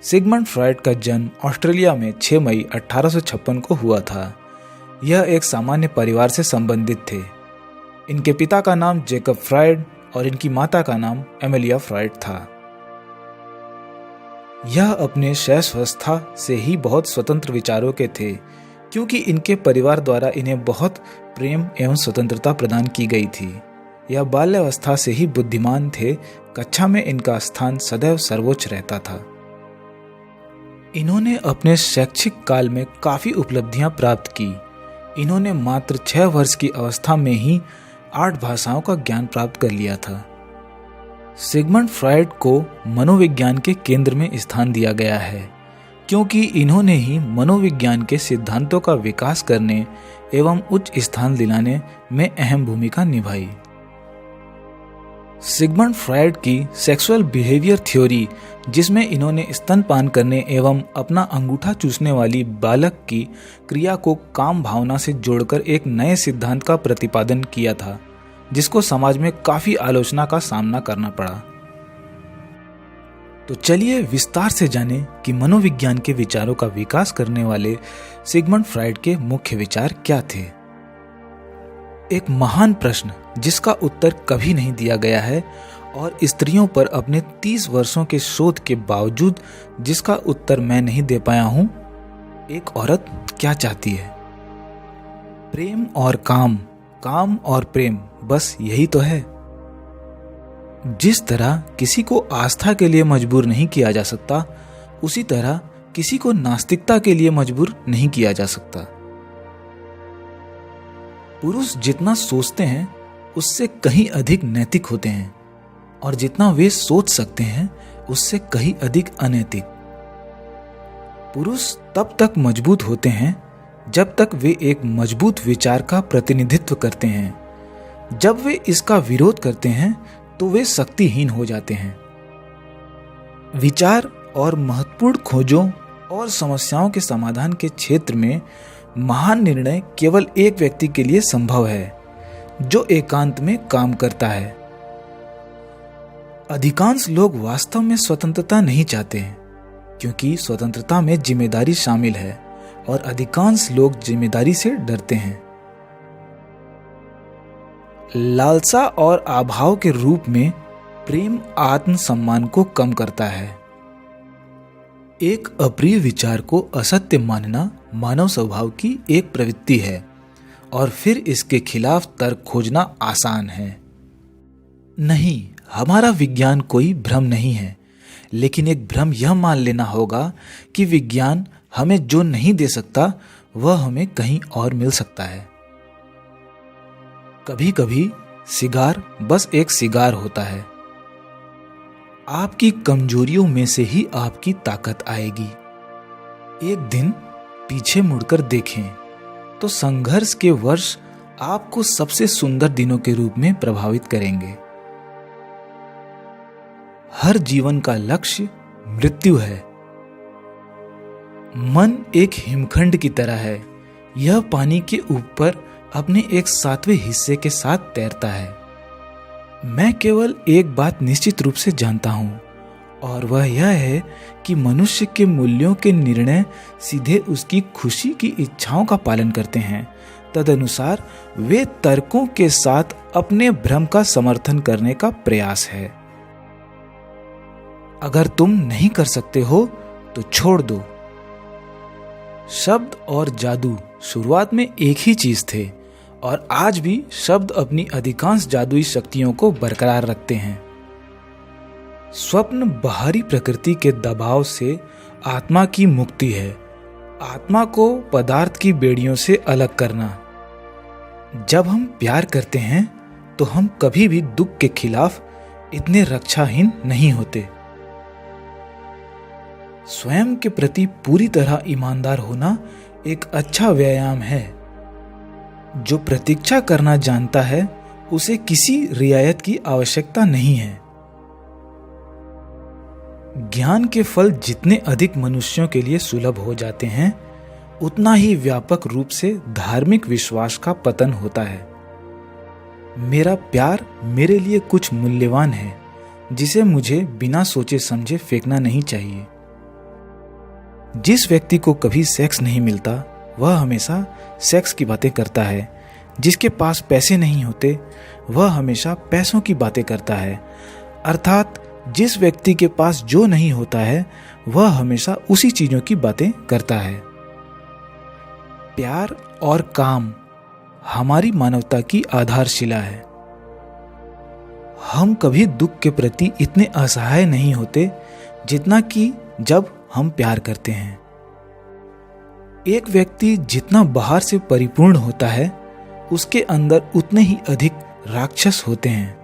Sigmund Freud का जन्म Australia में 6 मई 1856 को हुआ था। यह एक सामान्य परिवार से संबंधित थे। इनके पिता का नाम जेकब फ्रॉयड और इनकी माता का नाम एमिलिया फ्रॉयड था। यह अपने शैशवावस्था से ही बहुत स्वतंत्र विचारों के थे, क्योंकि इनके परिवार द्वारा इन्हें बहुत प्रेम एवं स्वतंत्रता प्रदान की गई थी। यह बाल्यावस्था से ही बुद्धिमान थे। कक्षा में इनका स्थान सदैव सर्वोच्च रहता था। इन्होंने अपने शैक्षिक काल में काफ़ी उपलब्धियां प्राप्त की। इन्होंने मात्र 6 वर्ष की अवस्था में ही 8 भाषाओं का ज्ञान प्राप्त कर लिया था। सिगमंड फ्रॉयड को मनोविज्ञान के केंद्र में स्थान दिया गया है, क्योंकि इन्होंने ही मनोविज्ञान के सिद्धांतों का विकास करने एवं उच्च स्थान दिलाने में अहम भूमिका निभाई। सिगमंड फ्रॉयड की सेक्सुअल बिहेवियर थ्योरी, जिसमें इन्होंने स्तनपान करने एवं अपना अंगूठा चूसने वाली बालक की क्रिया को काम भावना से जोड़कर एक नए सिद्धांत का प्रतिपादन किया था, जिसको समाज में काफी आलोचना का सामना करना पड़ा। तो चलिए विस्तार से जानें कि मनोविज्ञान के विचारों का विकास करने वाले सिगमंड फ्रॉयड के मुख्य विचार क्या थे। एक महान प्रश्न जिसका उत्तर कभी नहीं दिया गया है और स्त्रियों पर अपने 30 वर्षों के शोध के बावजूद जिसका उत्तर मैं नहीं दे पाया हूं। एक औरत क्या चाहती है? प्रेम और काम, काम और प्रेम, बस यही तो है। जिस तरह किसी को आस्था के लिए मजबूर नहीं किया जा सकता, उसी तरह किसी को नास्तिकता के लिए मजबूर नहीं किया जा सकता। पुरुष जितना सोचते हैं उससे कहीं अधिक नैतिक होते हैं, और जितना वे सोच सकते हैं उससे कहीं अधिक अनैतिक। पुरुष तब तक मजबूत होते हैं जब तक वे एक मजबूत विचार का प्रतिनिधित्व करते हैं। जब वे इसका विरोध करते हैं तो वे शक्तिहीन हो जाते हैं। विचार और महत्वपूर्ण खोजों और समस्याओं के समाधान के क्षेत्र में महान निर्णय केवल एक व्यक्ति के लिए संभव है, जो एकांत में काम करता है। अधिकांश लोग वास्तव में स्वतंत्रता नहीं चाहते हैं, क्योंकि स्वतंत्रता में जिम्मेदारी शामिल है और अधिकांश लोग जिम्मेदारी से डरते हैं। लालसा और अभाव के रूप में प्रेम आत्मसम्मान को कम करता है। एक अप्रिय विचार को असत्य मानना मानव स्वभाव की एक प्रवृत्ति है, और फिर इसके खिलाफ तर्क खोजना आसान है। नहीं, हमारा विज्ञान कोई भ्रम नहीं है, लेकिन एक भ्रम यह मान लेना होगा कि विज्ञान हमें जो नहीं दे सकता वह हमें कहीं और मिल सकता है। कभी कभी सिगार बस एक सिगार होता है। आपकी कमजोरियों में से ही आपकी ताकत आएगी। एक दिन पीछे मुड़कर देखें तो संघर्ष के वर्ष आपको सबसे सुंदर दिनों के रूप में प्रभावित करेंगे। हर जीवन का लक्ष्य मृत्यु है। मन एक हिमखंड की तरह है। यह पानी के ऊपर अपने एक 7वें हिस्से के साथ तैरता है। मैं केवल एक बात निश्चित रूप से जानता हूं, और वह यह है कि मनुष्य के मूल्यों के निर्णय सीधे उसकी खुशी की इच्छाओं का पालन करते हैं। तदनुसार वे तर्कों के साथ अपने भ्रम का समर्थन करने का प्रयास है। अगर तुम नहीं कर सकते हो तो छोड़ दो। शब्द और जादू शुरुआत में एक ही चीज थे, और आज भी शब्द अपनी अधिकांश जादुई शक्तियों को बरकरार रखते हैं। स्वप्न बाहरी प्रकृति के दबाव से आत्मा की मुक्ति है। आत्मा को पदार्थ की बेड़ियों से अलग करना। जब हम प्यार करते हैं तो हम कभी भी दुख के खिलाफ इतने रक्षाहीन नहीं होते। स्वयं के प्रति पूरी तरह ईमानदार होना एक अच्छा व्यायाम है। जो प्रतीक्षा करना जानता है उसे किसी रियायत की आवश्यकता नहीं है। ज्ञान के फल जितने अधिक मनुष्यों के लिए सुलभ हो जाते हैं, उतना ही व्यापक रूप से धार्मिक विश्वास का पतन होता है। मेरा प्यार मेरे लिए कुछ मूल्यवान है, जिसे मुझे बिना सोचे समझे फेंकना नहीं चाहिए। जिस व्यक्ति को कभी सेक्स नहीं मिलता वह हमेशा सेक्स की बातें करता है। जिसके पास पैसे नहीं होते वह हमेशा पैसों की बातें करता है। अर्थात जिस व्यक्ति के पास जो नहीं होता है वह हमेशा उसी चीजों की बातें करता है। प्यार और काम हमारी मानवता की आधारशिला है। हम कभी दुख के प्रति इतने असहाय नहीं होते जितना कि जब हम प्यार करते हैं। एक व्यक्ति जितना बाहर से परिपूर्ण होता है उसके अंदर उतने ही अधिक राक्षस होते हैं।